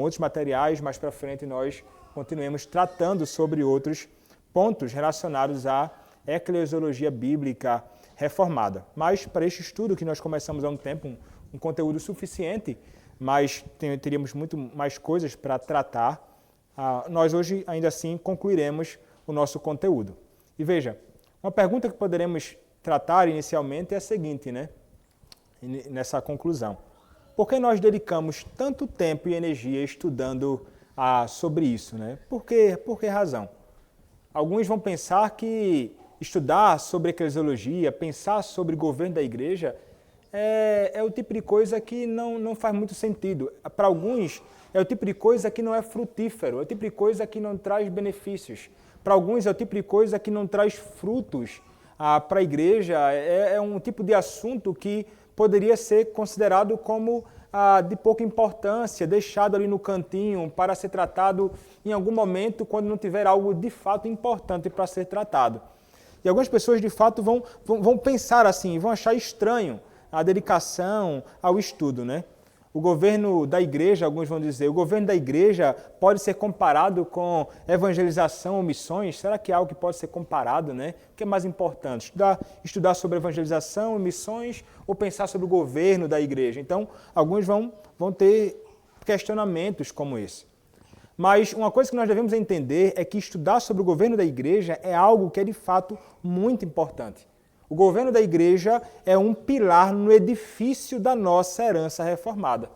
outros materiais, mais para frente nós continuemos tratando sobre outros pontos relacionados à eclesiologia bíblica reformada. Mas para este estudo que nós começamos há um tempo, um conteúdo suficiente, mas teríamos muito mais coisas para tratar, nós hoje ainda assim concluiremos o nosso conteúdo. E veja, uma pergunta que poderemos tratar inicialmente é a seguinte, né? Nessa conclusão. Por que nós dedicamos tanto tempo e energia estudando sobre isso, né? Por que razão? Alguns vão pensar que estudar sobre eclesiologia, pensar sobre o governo da igreja, é o tipo de coisa que não faz muito sentido. Para alguns, é o tipo de coisa que não é frutífero, é o tipo de coisa que não traz benefícios. Para alguns, é o tipo de coisa que não traz frutos para a igreja. É um tipo de assunto que poderia ser considerado como de pouca importância, deixado ali no cantinho para ser tratado em algum momento quando não tiver algo de fato importante para ser tratado. E algumas pessoas de fato vão pensar assim, vão achar estranho a dedicação ao estudo, né? O governo da igreja, alguns vão dizer, o governo da igreja pode ser comparado com evangelização ou missões? Será que é algo que pode ser comparado, né? O que é mais importante? Estudar sobre evangelização e missões ou pensar sobre o governo da igreja? Então, alguns vão ter questionamentos como esse. Mas uma coisa que nós devemos entender é que estudar sobre o governo da igreja é algo que é de fato muito importante. O governo da igreja é um pilar no edifício da nossa herança reformada.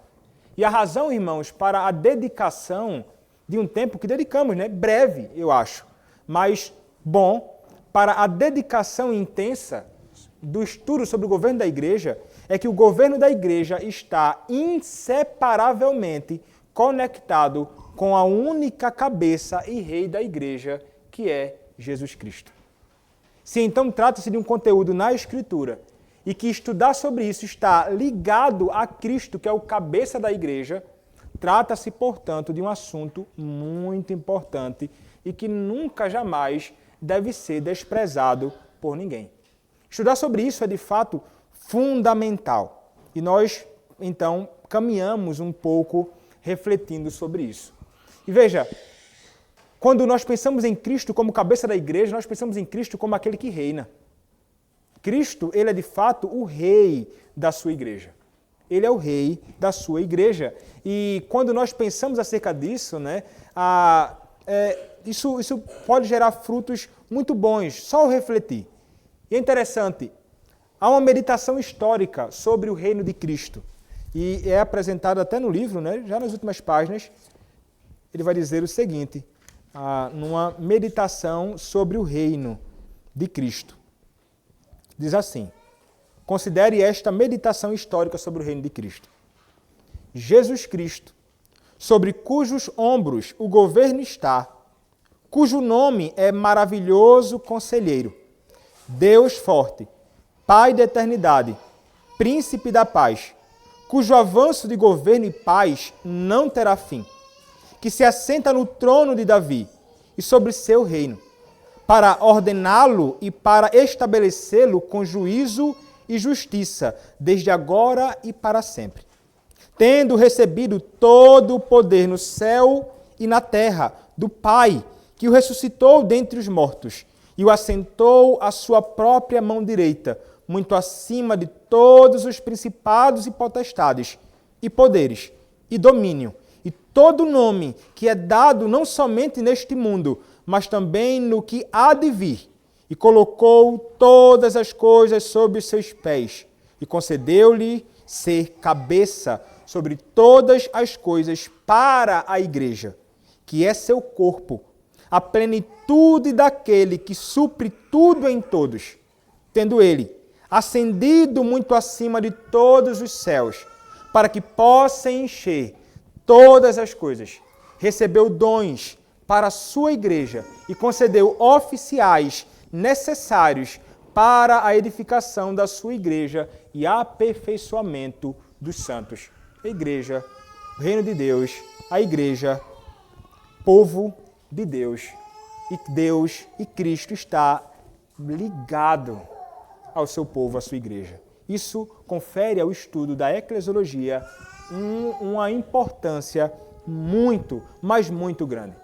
E a razão, irmãos, para a dedicação de um tempo que dedicamos, né? Breve, eu acho, mas bom, para a dedicação intensa do estudo sobre o governo da igreja, é que o governo da igreja está inseparavelmente conectado com a única cabeça e rei da igreja, que é Jesus Cristo. Se então trata-se de um conteúdo na Escritura e que estudar sobre isso está ligado a Cristo, que é o cabeça da igreja, trata-se, portanto, de um assunto muito importante e que nunca, jamais deve ser desprezado por ninguém. Estudar sobre isso é, de fato, fundamental. E nós, então, caminhamos um pouco refletindo sobre isso. E veja, quando nós pensamos em Cristo como cabeça da igreja, nós pensamos em Cristo como aquele que reina. Cristo, ele é de fato o rei da sua igreja. Ele é o rei da sua igreja. E quando nós pensamos acerca disso, né, isso pode gerar frutos muito bons, só o refletir. E é interessante, há uma meditação histórica sobre o reino de Cristo. E é apresentado até no livro, né, já nas últimas páginas, ele vai dizer o seguinte, numa meditação sobre o reino de Cristo. Diz assim, considere esta meditação histórica sobre o reino de Cristo. Jesus Cristo, sobre cujos ombros o governo está, cujo nome é maravilhoso conselheiro, Deus forte, Pai da eternidade, Príncipe da paz, cujo avanço de governo e paz não terá fim, que se assenta no trono de Davi e sobre seu reino, para ordená-lo e para estabelecê-lo com juízo e justiça, desde agora e para sempre. Tendo recebido todo o poder no céu e na terra do Pai, que o ressuscitou dentre os mortos e o assentou à sua própria mão direita, muito acima de todos os principados e potestades, e poderes, e domínio, e todo nome que é dado não somente neste mundo, mas também no que há de vir, e colocou todas as coisas sob os seus pés, e concedeu-lhe ser cabeça sobre todas as coisas para a igreja, que é seu corpo, a plenitude daquele que supre tudo em todos, tendo ele ascendido muito acima de todos os céus, para que possa encher todas as coisas, recebeu dons para a sua igreja e concedeu oficiais necessários para a edificação da sua igreja e aperfeiçoamento dos santos. A igreja, o reino de Deus, a igreja, povo de Deus. E Deus e Cristo está ligado ao seu povo, à sua igreja. Isso confere ao estudo da eclesiologia uma importância muito, mas muito grande.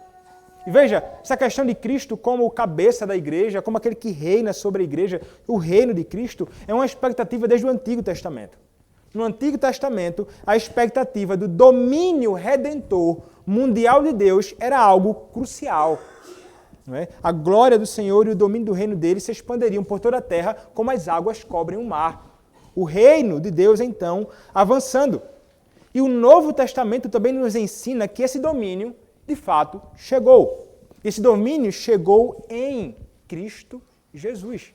E veja, essa questão de Cristo como cabeça da igreja, como aquele que reina sobre a igreja, o reino de Cristo, é uma expectativa desde o Antigo Testamento. No Antigo Testamento, a expectativa do domínio redentor mundial de Deus era algo crucial. Não é? A glória do Senhor e o domínio do reino dele se expandiriam por toda a terra como as águas cobrem o mar. O reino de Deus, então, avançando. E o Novo Testamento também nos ensina que esse domínio, de fato, chegou. Esse domínio chegou em Cristo Jesus.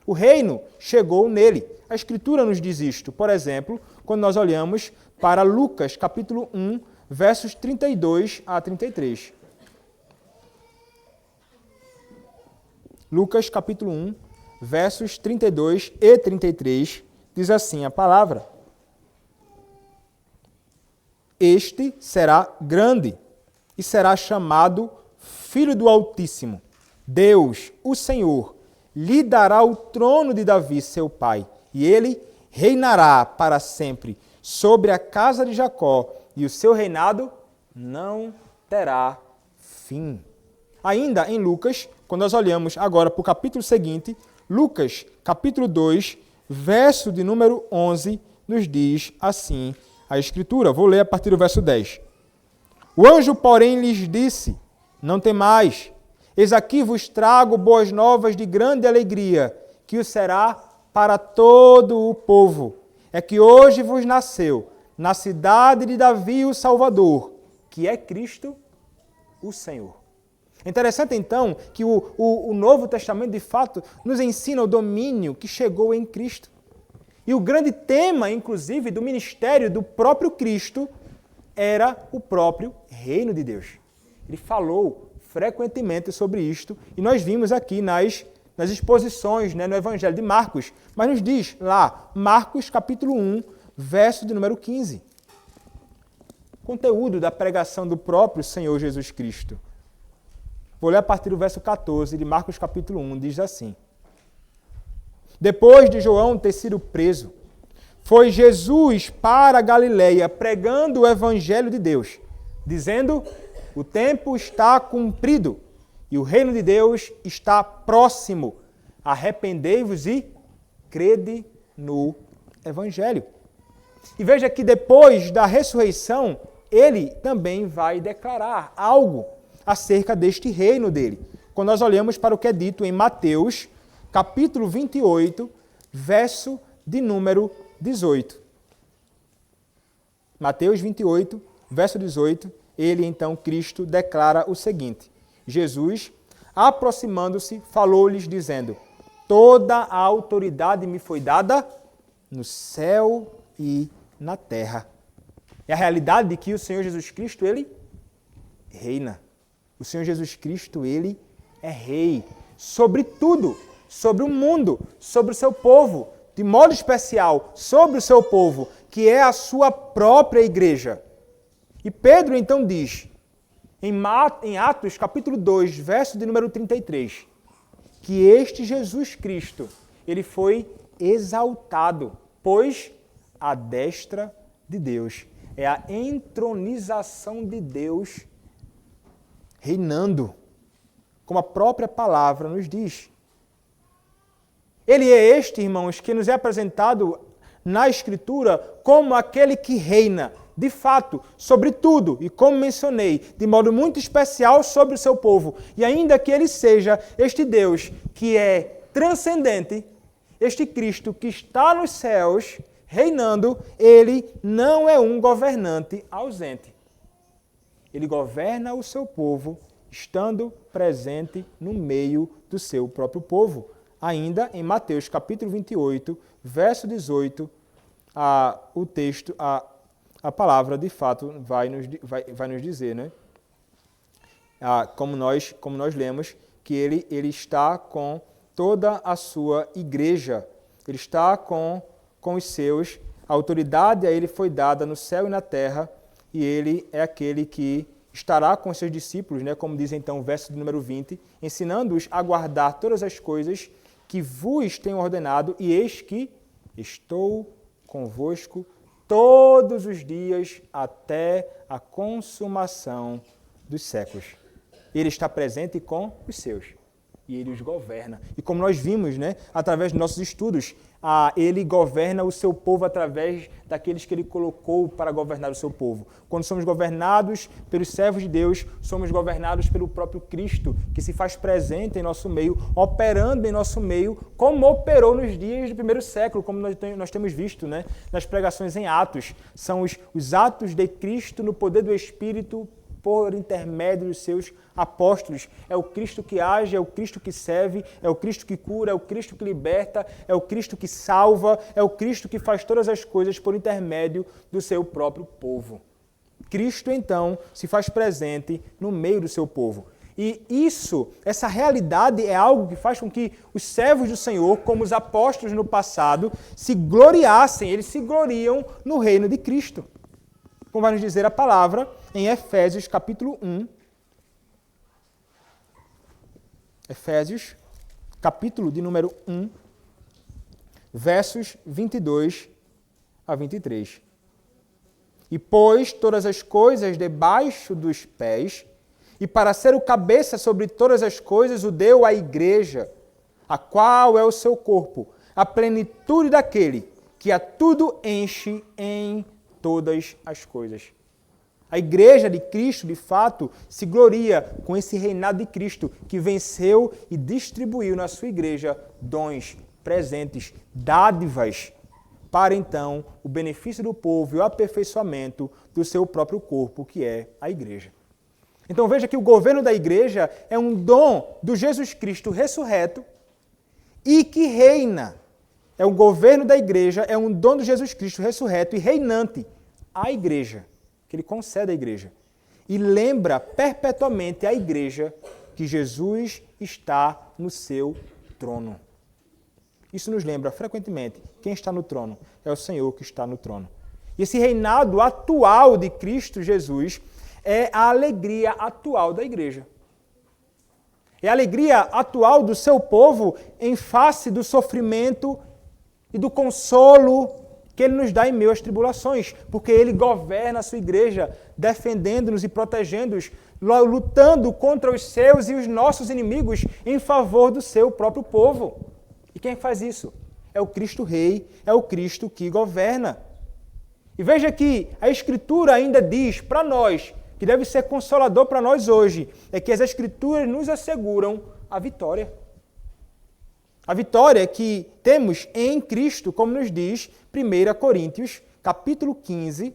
O reino chegou nele. A Escritura nos diz isto, por exemplo, quando nós olhamos para Lucas, capítulo 1, versos 32 a 33. Lucas, capítulo 1, versos 32 e 33, diz assim a palavra: Este será grande e será chamado Filho do Altíssimo. Deus, o Senhor, lhe dará o trono de Davi, seu pai, e ele reinará para sempre sobre a casa de Jacó, e o seu reinado não terá fim. Ainda em Lucas, quando nós olhamos agora para o capítulo seguinte, Lucas, capítulo 2, verso de número 11, nos diz assim a Escritura. Vou ler a partir do verso 10. O anjo, porém, lhes disse: Não temais, eis aqui vos trago boas novas de grande alegria, que o será para todo o povo. É que hoje vos nasceu, na cidade de Davi, o Salvador, que é Cristo, o Senhor. É interessante, então, que o Novo Testamento, de fato, nos ensina o domínio que chegou em Cristo. E o grande tema, inclusive, do ministério do próprio Cristo era o próprio reino de Deus. Ele falou frequentemente sobre isto, e nós vimos aqui nas exposições, no Evangelho de Marcos, mas nos diz lá, Marcos capítulo 1, verso de número 15. Conteúdo da pregação do próprio Senhor Jesus Cristo. Vou ler a partir do verso 14 de Marcos capítulo 1, diz assim: Depois de João ter sido preso, foi Jesus para a Galileia pregando o Evangelho de Deus, dizendo: O tempo está cumprido e o reino de Deus está próximo. Arrependei-vos e crede no Evangelho. E veja que depois da ressurreição, ele também vai declarar algo acerca deste reino dele. Quando nós olhamos para o que é dito em Mateus, capítulo 28, verso de número 18. Mateus 28, verso 18, ele, então, Cristo, declara o seguinte: Jesus, aproximando-se, falou-lhes, dizendo: Toda a autoridade me foi dada no céu e na terra. É a realidade de que o Senhor Jesus Cristo, ele reina. O Senhor Jesus Cristo, ele é rei sobre tudo, sobre o mundo, sobre o seu povo, de modo especial sobre o seu povo, que é a sua própria igreja. E Pedro então diz, em Atos capítulo 2, verso de número 33, que este Jesus Cristo, ele foi exaltado, pois à destra de Deus. É a entronização de Deus reinando, como a própria palavra nos diz. Ele é este, irmãos, que nos é apresentado na Escritura como aquele que reina, de fato, sobre tudo, e como mencionei, de modo muito especial sobre o seu povo. E ainda que ele seja este Deus que é transcendente, este Cristo que está nos céus, reinando, ele não é um governante ausente. Ele governa o seu povo, estando presente no meio do seu próprio povo. Ainda em Mateus capítulo 28, verso 18, o texto, a palavra de fato vai nos dizer, né? Como nós lemos, que ele está com toda a sua igreja, ele está com os seus, a autoridade a ele foi dada no céu e na terra, e ele é aquele que estará com os seus discípulos, né, como diz então o verso de número 20, ensinando-os a guardar todas as coisas que vos tenho ordenado, e eis que estou convosco todos os dias até a consumação dos séculos. Ele está presente com os seus e ele os governa. E como nós vimos, né, através dos nossos estudos, ele governa o seu povo através daqueles que ele colocou para governar o seu povo. Quando somos governados pelos servos de Deus, somos governados pelo próprio Cristo, que se faz presente em nosso meio, operando em nosso meio, como operou nos dias do primeiro século, como nós temos visto, né, nas pregações em Atos. São os atos de Cristo no poder do Espírito, por intermédio dos seus apóstolos. É o Cristo que age, é o Cristo que serve, é o Cristo que cura, é o Cristo que liberta, é o Cristo que salva, é o Cristo que faz todas as coisas por intermédio do seu próprio povo. Cristo, então, se faz presente no meio do seu povo. E essa realidade é algo que faz com que os servos do Senhor, como os apóstolos no passado, se gloriassem, eles se gloriam no reino de Cristo. Como vai nos dizer a palavra em Efésios capítulo 1. Efésios capítulo de número 1, versos 22 a 23. E pôs todas as coisas debaixo dos pés, e para ser o cabeça sobre todas as coisas o deu à igreja, a qual é o seu corpo, a plenitude daquele que a tudo enche em todas as coisas. A igreja de Cristo, de fato, se gloria com esse reinado de Cristo, que venceu e distribuiu na sua igreja dons, presentes, dádivas, para então o benefício do povo e o aperfeiçoamento do seu próprio corpo, que é a igreja. Então veja que o governo da igreja é um dom do Jesus Cristo ressurreto e que reina. É o governo da igreja, é um dom de Jesus Cristo ressurreto e reinante à igreja, que ele concede à igreja. E lembra perpetuamente à igreja que Jesus está no seu trono. Isso nos lembra frequentemente quem está no trono. É o Senhor que está no trono. E esse reinado atual de Cristo Jesus é a alegria atual da igreja. É a alegria atual do seu povo em face do sofrimento e do consolo que ele nos dá em meio às tribulações, porque ele governa a sua igreja, defendendo-nos e protegendo-nos, lutando contra os seus e os nossos inimigos em favor do seu próprio povo. E quem faz isso? É o Cristo Rei, é o Cristo que governa. E veja que a Escritura ainda diz para nós, que deve ser consolador para nós hoje, é que as Escrituras nos asseguram a vitória. A vitória que temos em Cristo, como nos diz 1 Coríntios, capítulo 15,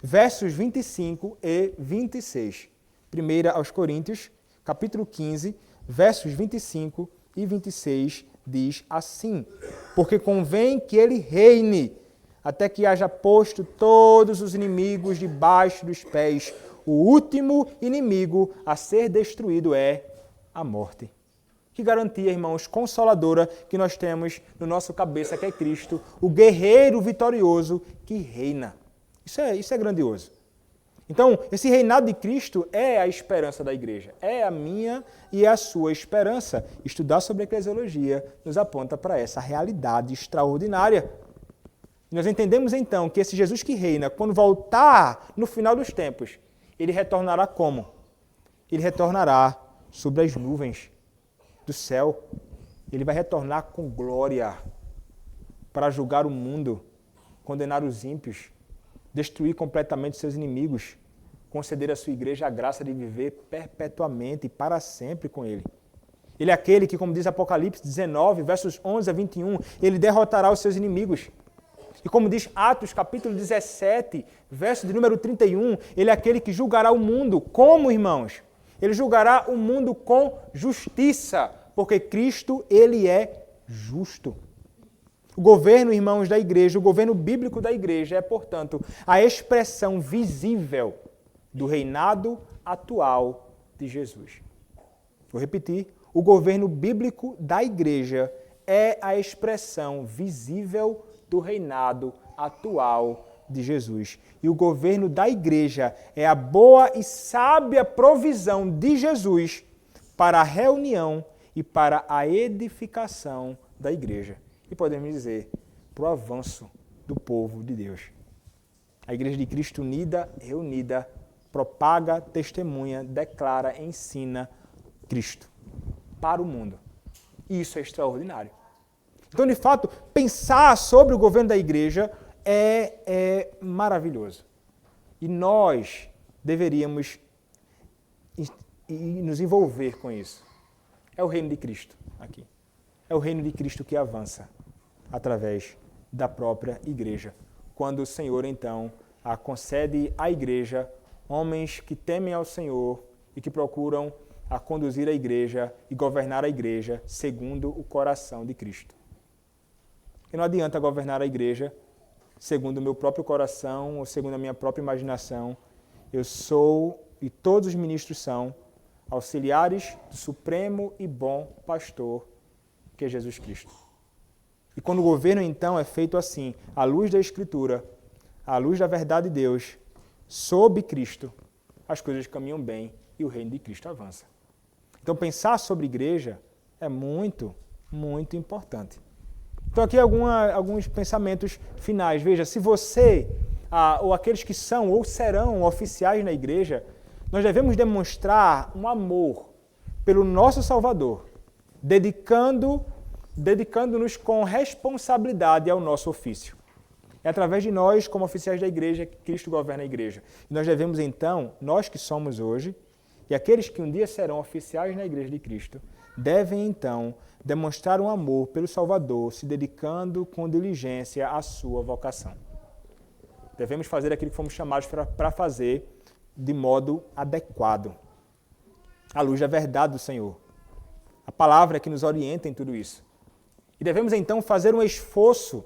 versos 25 e 26. 1 aos Coríntios, capítulo 15, versos 25 e 26, diz assim: porque convém que ele reine, até que haja posto todos os inimigos debaixo dos pés. O último inimigo a ser destruído é a morte. Que garantia, irmãos, consoladora que nós temos no nosso cabeça, que é Cristo, o guerreiro vitorioso que reina. Isso é grandioso. Então, esse reinado de Cristo é a esperança da igreja. É a minha e a sua esperança. Estudar sobre a eclesiologia nos aponta para essa realidade extraordinária. Nós entendemos então que esse Jesus que reina, quando voltar no final dos tempos, ele retornará como? Ele retornará sobre as nuvens do céu. Ele vai retornar com glória para julgar o mundo, condenar os ímpios, destruir completamente seus inimigos, conceder à sua igreja a graça de viver perpetuamente e para sempre com ele. Ele é aquele que, como diz Apocalipse 19, versos 11 a 21, ele derrotará os seus inimigos. E como diz Atos capítulo 17, verso de número 31, ele é aquele que julgará o mundo. Como, irmãos? Ele julgará o mundo com justiça, porque Cristo, ele é justo. O governo, irmãos, da igreja, o governo bíblico da igreja é, portanto, a expressão visível do reinado atual de Jesus. Vou repetir. O governo bíblico da igreja é a expressão visível do reinado atual de Jesus. E o governo da igreja é a boa e sábia provisão de Jesus para a reunião e para a edificação da igreja. E podemos dizer, para o avanço do povo de Deus. A Igreja de Cristo unida, reunida, propaga, testemunha, declara, ensina Cristo para o mundo. E isso é extraordinário. Então, de fato, pensar sobre o governo da igreja é maravilhoso. E nós deveríamos nos envolver com isso. É o reino de Cristo aqui. É o reino de Cristo que avança através da própria igreja. Quando o Senhor, então, concede à igreja homens que temem ao Senhor e que procuram conduzir a igreja e governar a igreja segundo o coração de Cristo. E não adianta governar a igreja segundo o meu próprio coração ou segundo a minha própria imaginação. Eu sou, e todos os ministros são, auxiliares do supremo e bom pastor, que é Jesus Cristo. E quando o governo, então, é feito assim, à luz da Escritura, à luz da verdade de Deus, sob Cristo, as coisas caminham bem e o reino de Cristo avança. Então, pensar sobre igreja é muito, muito importante. Então, aqui alguns pensamentos finais. Veja, se você, ou aqueles que são ou serão oficiais na igreja, nós devemos demonstrar um amor pelo nosso Salvador, dedicando-nos com responsabilidade ao nosso ofício. É através de nós, como oficiais da igreja, que Cristo governa a igreja. E nós devemos, então, nós que somos hoje, e aqueles que um dia serão oficiais na igreja de Cristo, devem, então, demonstrar um amor pelo Salvador, se dedicando com diligência à sua vocação. Devemos fazer aquilo que fomos chamados para fazer de modo adequado, à luz da verdade do Senhor. A palavra é que nos orienta em tudo isso. E devemos, então, fazer um esforço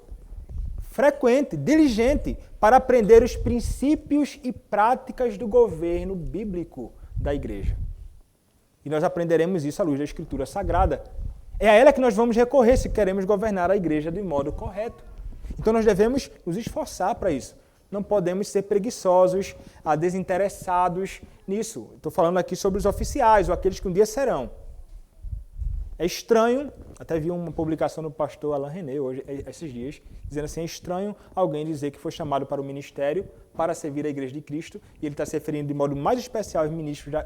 frequente, diligente, para aprender os princípios e práticas do governo bíblico da igreja. E nós aprenderemos isso à luz da Escritura Sagrada. É a ela que nós vamos recorrer se queremos governar a igreja de modo correto. Então nós devemos nos esforçar para isso. Não podemos ser preguiçosos, desinteressados nisso. Estou falando aqui sobre os oficiais, ou aqueles que um dia serão. É estranho, até vi uma publicação do pastor Alain René hoje, esses dias, dizendo assim, é estranho alguém dizer que foi chamado para o ministério para servir a igreja de Cristo, e ele está se referindo de modo mais especial aos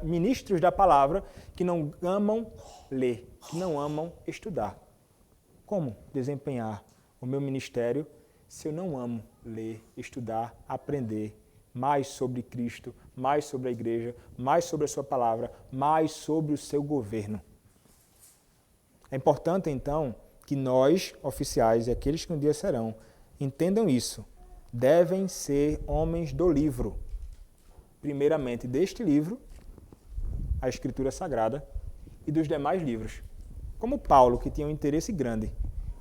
ministros da palavra que não amam ler, que não amam estudar. Como desempenhar o meu ministério se eu não amo ler, estudar, aprender mais sobre Cristo, mais sobre a igreja, mais sobre a sua palavra, mais sobre o seu governo? É importante, então, que nós, oficiais e aqueles que um dia serão, entendam isso. Devem ser homens do livro. Primeiramente deste livro, a Escritura Sagrada, e dos demais livros. Como Paulo, que tinha um interesse grande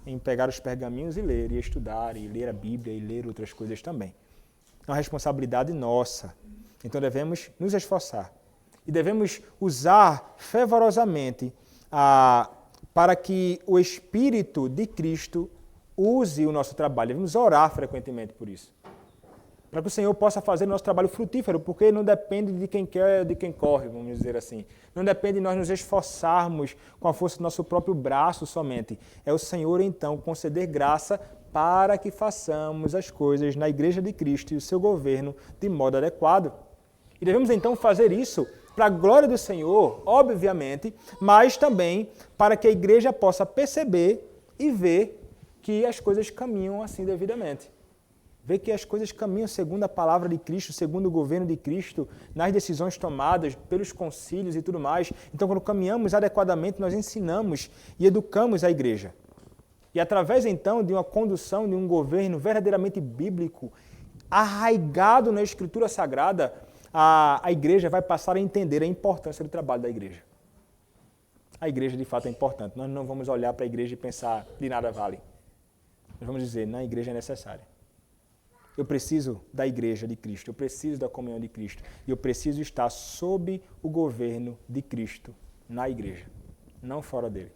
em pegar os pergaminhos e ler, e estudar, e ler a Bíblia, e ler outras coisas também. É uma responsabilidade nossa. Então devemos nos esforçar. E devemos usar fervorosamente para que o Espírito de Cristo use o nosso trabalho. Devemos orar frequentemente por isso. Para que o Senhor possa fazer o nosso trabalho frutífero, porque não depende de quem quer, de quem corre, vamos dizer assim. Não depende de nós nos esforçarmos com a força do nosso próprio braço somente. É o Senhor, então, conceder graça para que façamos as coisas na Igreja de Cristo e o seu governo de modo adequado. E devemos, então, fazer isso para a glória do Senhor, obviamente, mas também para que a igreja possa perceber e ver que as coisas caminham assim devidamente. Ver que as coisas caminham segundo a palavra de Cristo, segundo o governo de Cristo, nas decisões tomadas pelos concílios e tudo mais. Então, quando caminhamos adequadamente, nós ensinamos e educamos a igreja. E através, então, de uma condução, de um governo verdadeiramente bíblico, arraigado na Escritura Sagrada, a igreja vai passar a entender a importância do trabalho da igreja. A igreja, de fato, é importante. Nós não vamos olhar para a igreja e pensar, de nada vale. Nós vamos dizer, a igreja é necessária. Eu preciso da igreja de Cristo, eu preciso da comunhão de Cristo, e eu preciso estar sob o governo de Cristo na igreja, não fora dele.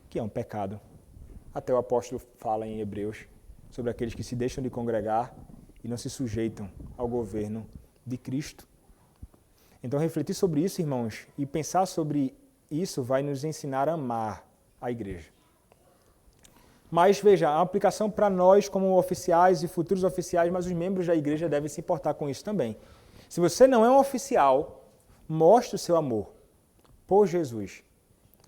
Que é um pecado. Até o apóstolo fala em Hebreus sobre aqueles que se deixam de congregar e não se sujeitam ao governo de Cristo. Então, refletir sobre isso, irmãos, e pensar sobre isso vai nos ensinar a amar a igreja. Mas veja, a aplicação para nós como oficiais e futuros oficiais, mas os membros da igreja devem se importar com isso também. Se você não é um oficial, mostre o seu amor por Jesus,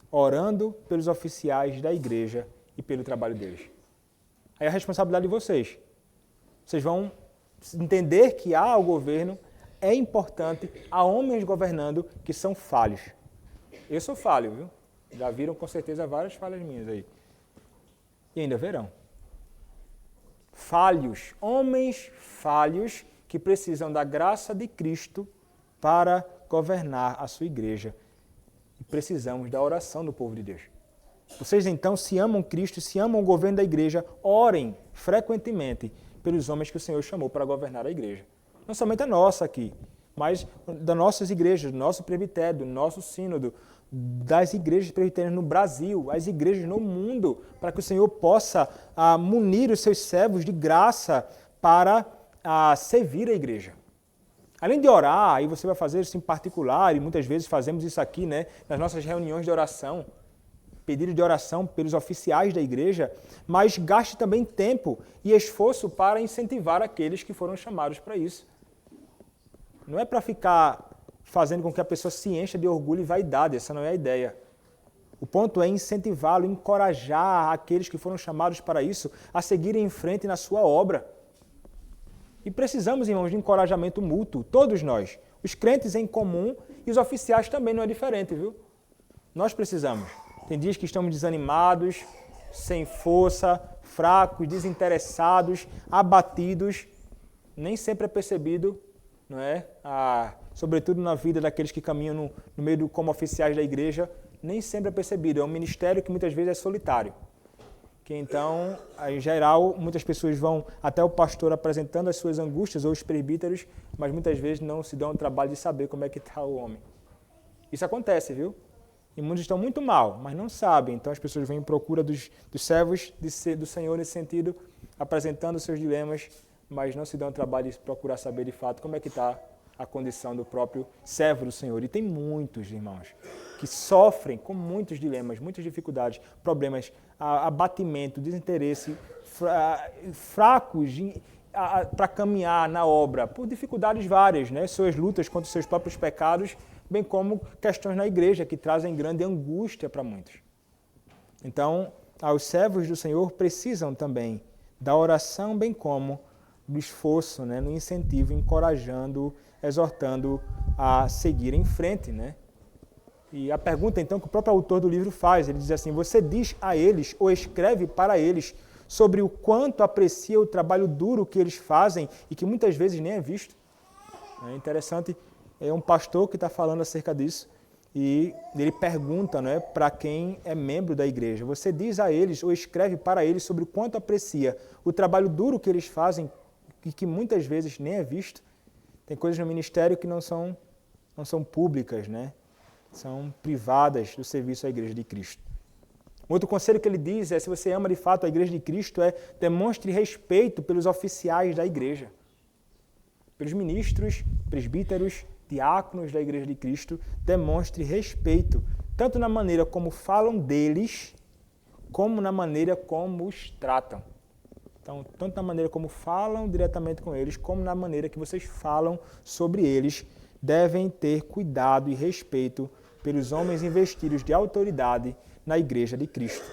orando pelos oficiais da igreja e pelo trabalho deles. Aí é a responsabilidade de vocês. Vocês vão entender que há o governo, é importante, há homens governando que são falhos. Eu sou falho, viu? Já viram com certeza várias falhas minhas aí. E ainda verão. Falhos, homens falhos que precisam da graça de Cristo para governar a sua igreja. E precisamos da oração do povo de Deus. Vocês então, se amam Cristo, se amam o governo da igreja, orem frequentemente pelos homens que o Senhor chamou para governar a igreja. Não somente a nossa aqui, mas das nossas igrejas, do nosso presbitério, do nosso sínodo, das igrejas presbiterianas no Brasil, as igrejas no mundo, para que o Senhor possa munir os seus servos de graça para servir a igreja. Além de orar, aí você vai fazer isso em particular, e muitas vezes fazemos isso aqui, né, nas nossas reuniões de oração, pedido de oração pelos oficiais da igreja, mas gaste também tempo e esforço para incentivar aqueles que foram chamados para isso. Não é para ficar fazendo com que a pessoa se encha de orgulho e vaidade, essa não é a ideia. O ponto é incentivá-lo, encorajar aqueles que foram chamados para isso a seguirem em frente na sua obra. E precisamos, irmãos, de encorajamento mútuo, todos nós, os crentes em comum e os oficiais também não é diferente, viu? Nós precisamos. Tem dias que estamos desanimados, sem força, fracos, desinteressados, abatidos. Nem sempre é percebido, não é? Sobretudo na vida daqueles que caminham no meio como oficiais da igreja, nem sempre é percebido. É um ministério que muitas vezes é solitário. Que então, em geral, muitas pessoas vão até o pastor apresentando as suas angústias ou os presbíteros, mas muitas vezes não se dão o trabalho de saber como é que está o homem. Isso acontece, viu? E muitos estão muito mal, mas não sabem. Então as pessoas vêm em procura dos servos do Senhor nesse sentido, apresentando os seus dilemas, mas não se dão o trabalho de procurar saber de fato como é que está a condição do próprio servo do Senhor. E tem muitos irmãos que sofrem com muitos dilemas, muitas dificuldades, problemas, abatimento, desinteresse, fracos para caminhar na obra, por dificuldades várias, né? Suas lutas contra os seus próprios pecados, bem como questões na igreja que trazem grande angústia para muitos. Então, os servos do Senhor precisam também da oração, bem como do esforço, né, no incentivo, encorajando, exortando a seguir em frente, né? E a pergunta, então, que o próprio autor do livro faz, ele diz assim: você diz a eles ou escreve para eles sobre o quanto aprecia o trabalho duro que eles fazem e que muitas vezes nem é visto? É interessante, é um pastor que está falando acerca disso e ele pergunta, né, para quem é membro da igreja: você diz a eles ou escreve para eles sobre o quanto aprecia o trabalho duro que eles fazem e que muitas vezes nem é visto? Tem coisas no ministério que não são públicas, né? São privadas do serviço à igreja de Cristo. Outro conselho que ele diz é: se você ama de fato a igreja de Cristo, demonstre respeito pelos oficiais da igreja, pelos ministros, presbíteros, diáconos da igreja de Cristo. Demonstre respeito, tanto na maneira como falam deles, como na maneira como os tratam. Então, tanto na maneira como falam diretamente com eles, como na maneira que vocês falam sobre eles, devem ter cuidado e respeito pelos homens investidos de autoridade na igreja de Cristo.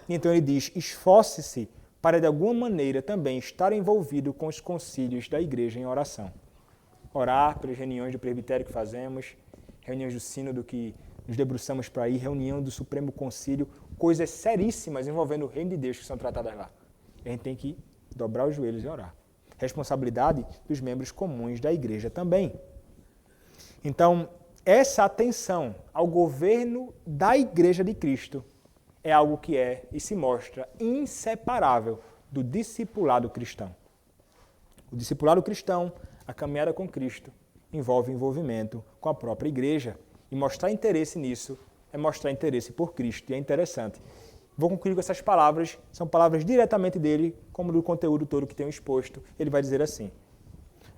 Então ele diz: esforce-se para de alguma maneira também estar envolvido com os concílios da igreja em oração. Orar pelas reuniões do presbitério que fazemos, reuniões do sínodo que nos debruçamos para ir, reunião do Supremo Concílio, coisas seríssimas envolvendo o reino de Deus que são tratadas lá. A gente tem que dobrar os joelhos e orar. Responsabilidade dos membros comuns da igreja também. Então, essa atenção ao governo da igreja de Cristo é algo que é e se mostra inseparável do discipulado cristão. O discipulado cristão, a caminhada com Cristo, envolve envolvimento com a própria igreja. E mostrar interesse nisso é mostrar interesse por Cristo. E é interessante. Vou concluir com essas palavras, são palavras diretamente dele, como do conteúdo todo que tenho exposto. Ele vai dizer assim: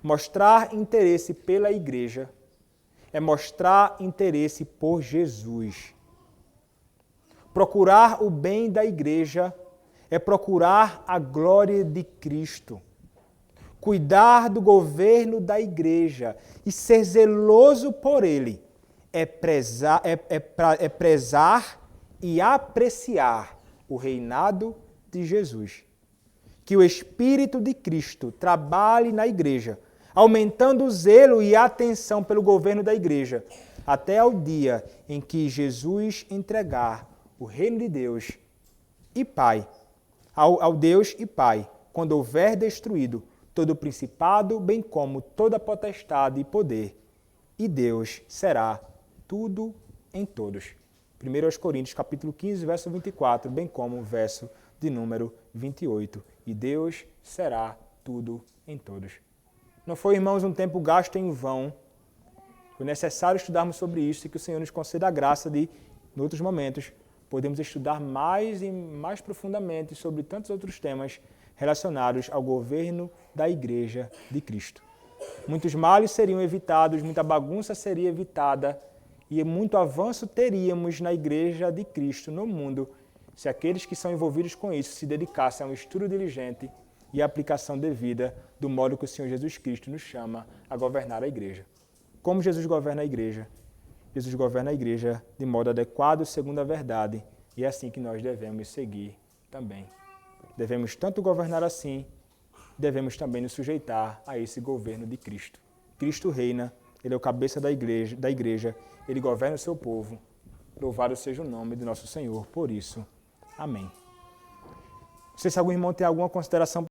mostrar interesse pela igreja é mostrar interesse por Jesus. Procurar o bem da igreja é procurar a glória de Cristo, cuidar do governo da igreja e ser zeloso por ele, é prezar e apreciar o reinado de Jesus. Que o Espírito de Cristo trabalhe na igreja, aumentando o zelo e a atenção pelo governo da igreja, até ao dia em que Jesus entregar o reino de Deus e Pai, ao Deus e Pai, quando houver destruído todo o principado, bem como toda potestade e poder, e Deus será tudo em todos. 1 Coríntios capítulo 15, verso 24, bem como o verso de número 28. E Deus será tudo em todos. Não foi, irmãos, um tempo gasto em vão. Foi necessário estudarmos sobre isso e que o Senhor nos conceda a graça de, em outros momentos, podemos estudar mais e mais profundamente sobre tantos outros temas relacionados ao governo da Igreja de Cristo. Muitos males seriam evitados, muita bagunça seria evitada e muito avanço teríamos na Igreja de Cristo no mundo se aqueles que são envolvidos com isso se dedicassem a um estudo diligente e a aplicação devida do modo que o Senhor Jesus Cristo nos chama a governar a Igreja. Como Jesus governa a Igreja? Jesus governa a Igreja de modo adequado segundo a verdade e é assim que nós devemos seguir também. Devemos tanto governar assim, devemos também nos sujeitar a esse governo de Cristo. Cristo reina, Ele é o cabeça da igreja, Ele governa o seu povo. Louvado seja o nome do nosso Senhor por isso. Amém. Não sei se algum irmão tem alguma consideração